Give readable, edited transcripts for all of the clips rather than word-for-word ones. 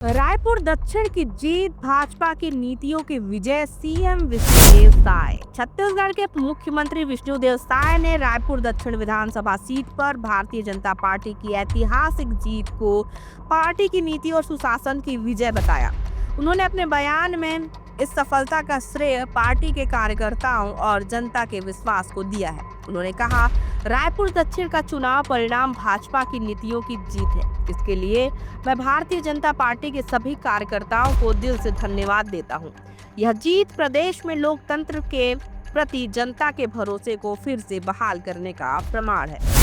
रायपुर दक्षिण की जीत, भाजपा की नीतियों की विजय, सीएम विष्णुदेव साय। छत्तीसगढ़ के मुख्यमंत्री विष्णुदेव साय ने रायपुर दक्षिण विधानसभा सीट पर भारतीय जनता पार्टी की ऐतिहासिक जीत को पार्टी की नीति और सुशासन की विजय बताया। उन्होंने अपने बयान में इस सफलता का श्रेय पार्टी के कार्यकर्ताओं और जनता के विश्वास को दिया है। उन्होंने कहा, रायपुर दक्षिण का चुनाव परिणाम भाजपा की नीतियों की जीत है। इसके लिए मैं भारतीय जनता पार्टी के सभी कार्यकर्ताओं को दिल से धन्यवाद देता हूं। यह जीत प्रदेश में लोकतंत्र के प्रति जनता के भरोसे को फिर से बहाल करने का प्रमाण है।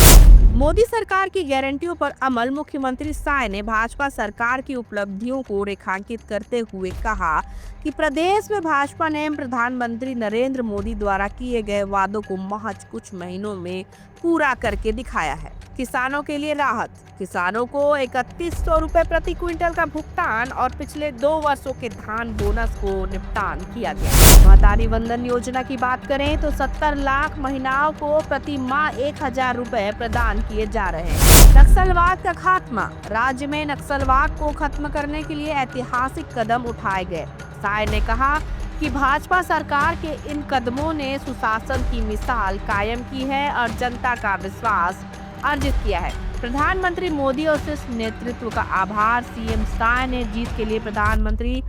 मोदी सरकार की गारंटियों पर अमल। मुख्यमंत्री साय ने भाजपा सरकार की उपलब्धियों को रेखांकित करते हुए कहा कि प्रदेश में भाजपा ने प्रधानमंत्री नरेंद्र मोदी द्वारा किए गए वादों को महज कुछ महीनों में पूरा करके दिखाया है। किसानों के लिए राहत, किसानों को 3100 रुपए प्रति क्विंटल का भुगतान और पिछले 2 वर्षों के धान बोनस को निपटान किया गया। महतारी वंदन योजना की बात करें तो 70 लाख महिलाओं को प्रति माह 1000 रुपए प्रदान किए जा रहे हैं। नक्सलवाद का खात्मा। राज्य में नक्सलवाद को खत्म करने के लिए ऐतिहासिक कदम उठाए गए। साय ने कहा कि भाजपा सरकार के इन कदमों ने सुशासन की मिसाल कायम की है और जनता का विश्वास अर्जित किया है। प्रधानमंत्री मोदी और शीर्ष नेतृत्व का आभार। सीएम साय ने जीत के लिए प्रधानमंत्री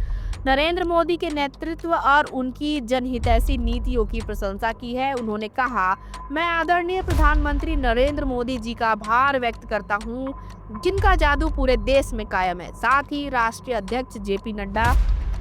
नरेंद्र मोदी के नेतृत्व और उनकी जनहितैषी नीतियों की प्रशंसा की है। उन्होंने कहा, मैं आदरणीय प्रधानमंत्री नरेंद्र मोदी जी का आभार व्यक्त करता हूं, जिनका जादू पूरे देश में कायम है। साथ ही राष्ट्रीय अध्यक्ष जेपी नड्डा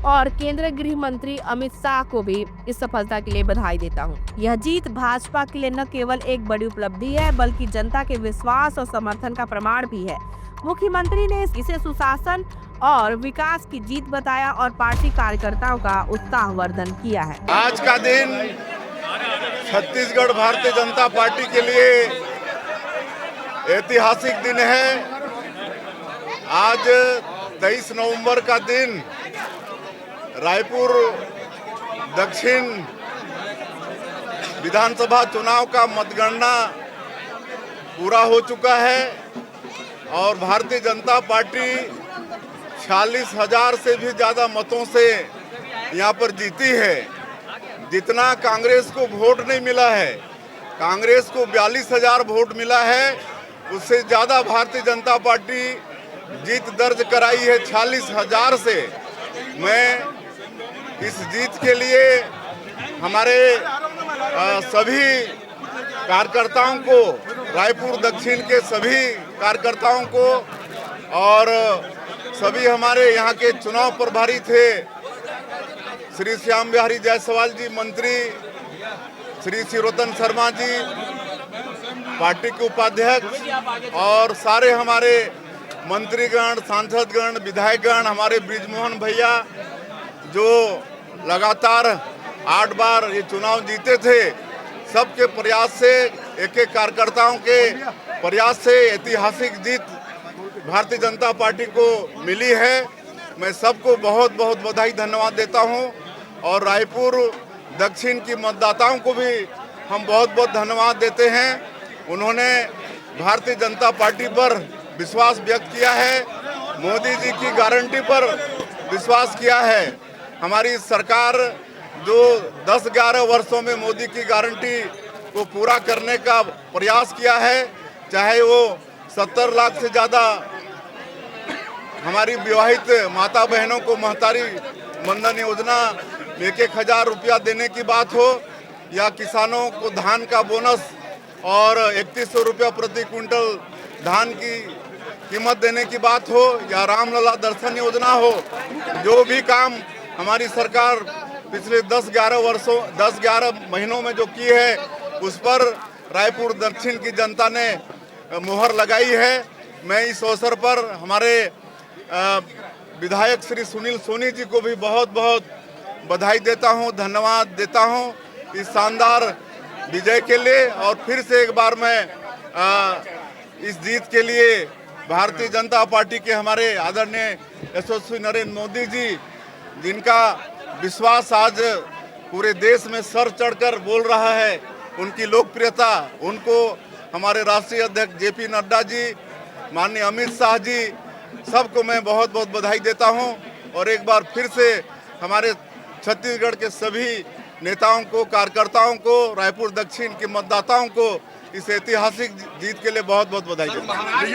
और केंद्रीय गृह मंत्री अमित शाह को भी इस सफलता के लिए बधाई देता हूं। यह जीत भाजपा के लिए न केवल एक बड़ी उपलब्धि है, बल्कि जनता के विश्वास और समर्थन का प्रमाण भी है। मुख्यमंत्री ने इसे सुशासन और विकास की जीत बताया और पार्टी कार्यकर्ताओं का उत्साहवर्धन किया है। आज का दिन छत्तीसगढ़ भारतीय जनता पार्टी के लिए ऐतिहासिक दिन है। आज 23 नवंबर का दिन रायपुर दक्षिण विधानसभा चुनाव का मतगणना पूरा हो चुका है और भारतीय जनता पार्टी 46,000 से भी ज़्यादा मतों से यहाँ पर जीती है। जितना कांग्रेस को वोट नहीं मिला है, कांग्रेस को 42,000 वोट मिला है, उससे ज़्यादा भारतीय जनता पार्टी जीत दर्ज कराई है 46,000 से। मैं इस जीत के लिए हमारे सभी कार्यकर्ताओं को, रायपुर दक्षिण के सभी कार्यकर्ताओं को और सभी हमारे यहाँ के चुनाव प्रभारी थे, श्री श्याम बिहारी जायसवाल जी मंत्री, श्री शिवरतन शर्मा जी पार्टी के उपाध्यक्ष और सारे हमारे मंत्रीगण, सांसदगण, विधायकगण, हमारे बृजमोहन भैया जो लगातार 8 बार ये चुनाव जीते थे, सबके प्रयास से, एक एक कार्यकर्ताओं के प्रयास से ऐतिहासिक जीत भारतीय जनता पार्टी को मिली है। मैं सबको बहुत बहुत बधाई धन्यवाद देता हूं और रायपुर दक्षिण की मतदाताओं को भी हम बहुत बहुत धन्यवाद देते हैं। उन्होंने भारतीय जनता पार्टी पर विश्वास व्यक्त किया है, मोदी जी की गारंटी पर विश्वास किया है। हमारी सरकार जो 10-11 वर्षों में मोदी की गारंटी को पूरा करने का प्रयास किया है, चाहे वो 70 लाख से ज़्यादा हमारी विवाहित माता बहनों को महतारी वंदन योजना 1,000 रुपया देने की बात हो, या किसानों को धान का बोनस और 3100 रुपया प्रति क्विंटल धान की कीमत देने की बात हो, या रामलला दर्शन योजना हो, जो भी काम हमारी सरकार पिछले 10-11 महीनों में जो की है, उस पर रायपुर दक्षिण की जनता ने मुहर लगाई है। मैं इस अवसर पर हमारे विधायक श्री सुनील सोनी जी को भी बहुत बहुत बधाई देता हूं, धन्यवाद देता हूं इस शानदार विजय के लिए। और फिर से एक बार मैं इस जीत के लिए भारतीय जनता पार्टी के हमारे आदरणीय यशस्वी नरेंद्र मोदी जी, जिनका विश्वास आज पूरे देश में सर चढ़कर बोल रहा है, उनकी लोकप्रियता, उनको हमारे राष्ट्रीय अध्यक्ष जेपी नड्डा जी, माननीय अमित शाह जी सबको मैं बहुत बहुत बधाई देता हूं और एक बार फिर से हमारे छत्तीसगढ़ के सभी नेताओं को, कार्यकर्ताओं को, रायपुर दक्षिण के मतदाताओं को इस ऐतिहासिक जीत के लिए बहुत बहुत बधाई देता हूं।